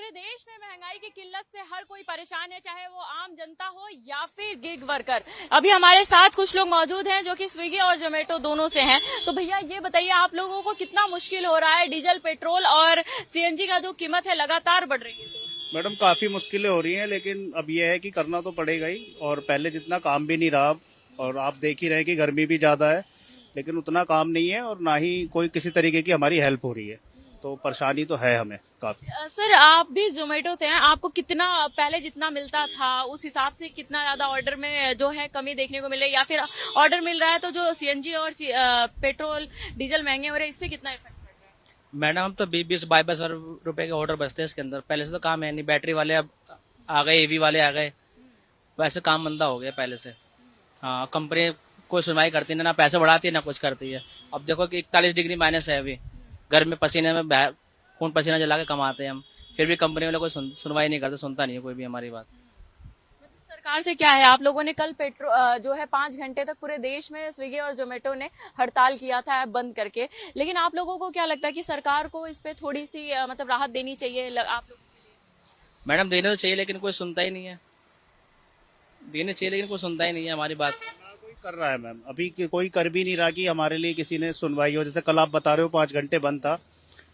पूरे देश में महंगाई की किल्लत से हर कोई परेशान है, चाहे वो आम जनता हो या फिर गिग वर्कर। अभी हमारे साथ कुछ लोग मौजूद हैं जो कि स्विगी और जोमेटो दोनों से हैं। तो भैया ये बताइए, आप लोगों को कितना मुश्किल हो रहा है? डीजल, पेट्रोल और सीएनजी का जो कीमत है लगातार बढ़ रही है। तो मैडम काफी मुश्किलें हो रही हैं, लेकिन अब ये है कि करना तो पड़ेगा ही। और पहले जितना काम भी नहीं रहा अब, और आप देख ही रहे हैं कि गर्मी भी ज्यादा है, लेकिन उतना काम नहीं है और ना ही कोई किसी तरीके की हमारी हेल्प हो रही है। तो परेशानी तो है हमें काफी। सर, आप भी जोमेटो से हैं, आपको कितना पहले जितना मिलता था उस हिसाब से कितना ज्यादा ऑर्डर में जो है कमी देखने को मिले, या फिर ऑर्डर मिल रहा है तो जो सीएनजी और पेट्रोल डीजल महंगे हो रहे हैं, इससे कितना इफेक्ट पड़ रहा है? मैडम हम तो 20-22 रुपए के ऑर्डर बचते हैं इसके अंदर। पहले से तो काम है नहीं, बैटरी वाले अब आ गए, एवी वाले आ गए, वैसे काम मंदा हो गया पहले से। हाँ, कंपनी कोई सुनवाई करती नहीं, ना पैसे बढ़ाती है ना कुछ करती है। अब देखो कि 41 डिग्री माइनस है अभी, घर में पसीने में खून पसीना जला के कमाते हैं हम, फिर भी कंपनी वाले कोई सुनवाई नहीं करते, सुनता नहीं है कोई भी हमारी बात। सरकार से क्या है, आप लोगों ने कल पेट्रोल जो है 5 घंटे तक पूरे देश में स्विगी और जोमेटो ने हड़ताल किया था ऐप बंद करके, लेकिन आप लोगों को क्या लगता है कि सरकार को इस पे थोड़ी सी मतलब राहत देनी चाहिए आप लोग? मैडम देने तो चाहिए, लेकिन कोई सुनता ही नहीं है। देने चाहिए लेकिन कोई सुनता ही नहीं है हमारी बात। ना कोई कर रहा है मैम, अभी कोई कर भी नहीं रहा कि हमारे लिए किसी ने सुनवाई हो। जैसे कल आप बता रहे हो 5 घंटे बंद था,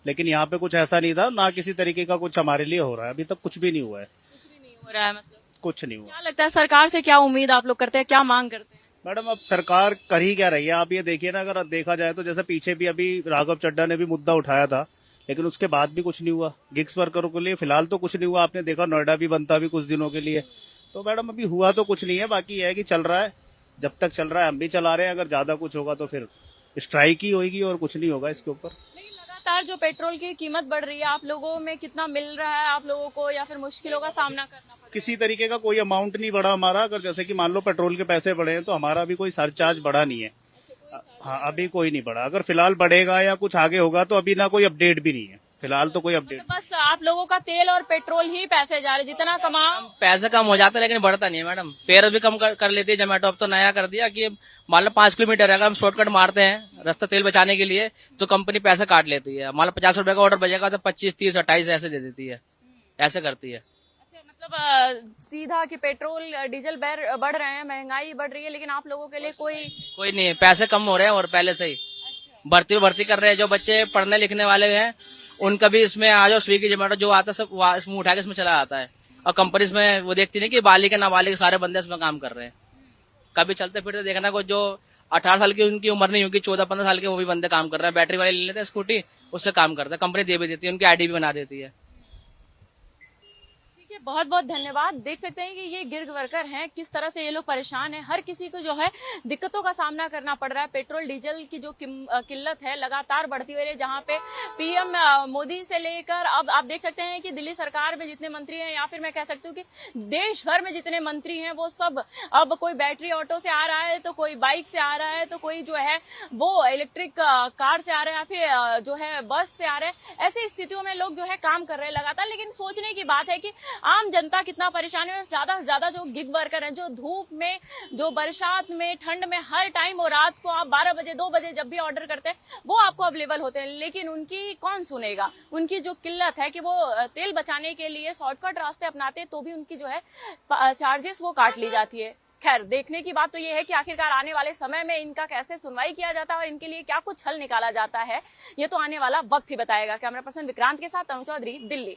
लेकिन यहाँ पे कुछ ऐसा नहीं था, ना किसी तरीके का कुछ हमारे लिए हो रहा है। अभी तक कुछ भी नहीं हुआ है। कुछ भी नहीं हो रहा है मतलब? कुछ नहीं हुआ। क्या लगता है सरकार से क्या उम्मीद आप लोग करते हैं, क्या मांग करते हैं? मैडम अब सरकार कर ही क्या रही है? आप ये देखिए ना, अगर देखा जाए तो जैसे पीछे भी अभी राघव चड्ढा ने भी मुद्दा उठाया था, लेकिन उसके बाद भी कुछ नहीं हुआ। गिग्स वर्करों के लिए फिलहाल तो कुछ नहीं हुआ। आपने देखा नोएडा भी बनता भी कुछ दिनों के लिए। तो मैडम अभी हुआ तो कुछ नहीं है, बाकी यह है कि चल रहा है। जब तक चल रहा है हम भी चला रहे हैं। अगर ज्यादा कुछ होगा तो फिर स्ट्राइक ही होगी और कुछ नहीं होगा इसके ऊपर। लेकिन लगातार जो पेट्रोल की कीमत बढ़ रही है, आप लोगों में कितना मिल रहा है आप लोगों को, या फिर मुश्किलों का सामना करना पड़ रहा है? किसी तरीके का कोई अमाउंट नहीं बढ़ा हमारा। अगर जैसे कि मान लो पेट्रोल के पैसे बढ़े हैं, तो हमारा अभी कोई सरचार्ज बढ़ा नहीं है। हाँ, अभी कोई नहीं बढ़ा। अगर फिलहाल बढ़ेगा या कुछ आगे होगा तो अभी ना कोई अपडेट भी नहीं है। फिलहाल तो कोई अपडेट। बस आप लोगों का तेल और पेट्रोल ही पैसे जा रहे, जितना कमाओ। पैसे कम हो जाते हैं लेकिन बढ़ता नहीं है मैडम। फेयर भी कम कर लेती है जोमेटो। अब तो नया कर दिया कि मान लो 5 किलोमीटर है, अगर हम शॉर्टकट मारते हैं रास्ता तेल बचाने के लिए, तो कंपनी पैसे काट लेती है। मान लो 50 रुपए का ऑर्डर बचेगा तो 25, 30, 28 ऐसे दे देती है, ऐसे करती है। अच्छा, मतलब सीधा कि पेट्रोल डीजल बढ़ रहे हैं, महंगाई बढ़ रही है, लेकिन आप लोगों के लिए कोई नहीं, पैसे कम हो रहे हैं और पहले से ही भर्ती कर रहे हैं। जो बच्चे पढ़ने लिखने वाले हैं उनका भी इसमें आ जाओ, स्विगी जोमेटो जो आता है सब इसमें उठा के इसमें चला आता है। और कंपनी इसमें वो देखती नहीं कि बालिग नाबालिग सारे बंदे इसमें काम कर रहे हैं। कभी चलते फिरते देखना को जो 18 साल की उनकी उम्र नहीं होगी, 14-15 साल के वो भी बंदे काम कर रहे हैं। बैटरी वाले ले लेते हैं स्कूटी, उससे काम करते हैं। कंपनी दे भी देती है, उनकी आईडी भी बना देती है। बहुत बहुत धन्यवाद। देख सकते हैं कि ये गिग वर्कर हैं, किस तरह से ये लोग परेशान हैं। हर किसी को जो है दिक्कतों का सामना करना पड़ रहा है। पेट्रोल डीजल की जो किल्लत है लगातार बढ़ती हुई है, जहां पे पीएम मोदी से लेकर अब आप देख सकते हैं कि दिल्ली सरकार में जितने मंत्री हैं, या फिर मैं कह सकती हूँ कि देश भर में जितने मंत्री हैं, वो सब अब कोई बैटरी ऑटो से आ रहा है, तो कोई बाइक से आ रहा है, तो कोई जो है वो इलेक्ट्रिक कार से आ रहा है, या फिर जो है बस से आ रहे हैं। ऐसी स्थितियों में लोग जो है काम कर रहे हैं लगातार। लेकिन सोचने की बात है कि आम जनता कितना परेशान है। ज्यादा से ज्यादा जो गिग वर्कर हैं, जो धूप में, जो बरसात में, ठंड में, हर टाइम और रात को आप 12 बजे 2 बजे जब भी ऑर्डर करते हैं वो आपको अवेलेबल होते हैं, लेकिन उनकी कौन सुनेगा? उनकी जो किल्लत है कि वो तेल बचाने के लिए शॉर्टकट रास्ते अपनाते हैं, तो भी उनकी जो है चार्जेस वो काट ली जाती है। खैर, देखने की बात तो ये है कि आखिरकार आने वाले समय में इनका कैसे सुनवाई किया जाता है और इनके लिए क्या कुछ हल निकाला जाता है, ये तो आने वाला वक्त ही बताएगा। कैमरा पर्सन विक्रांत के साथ तनु चौधरी, दिल्ली।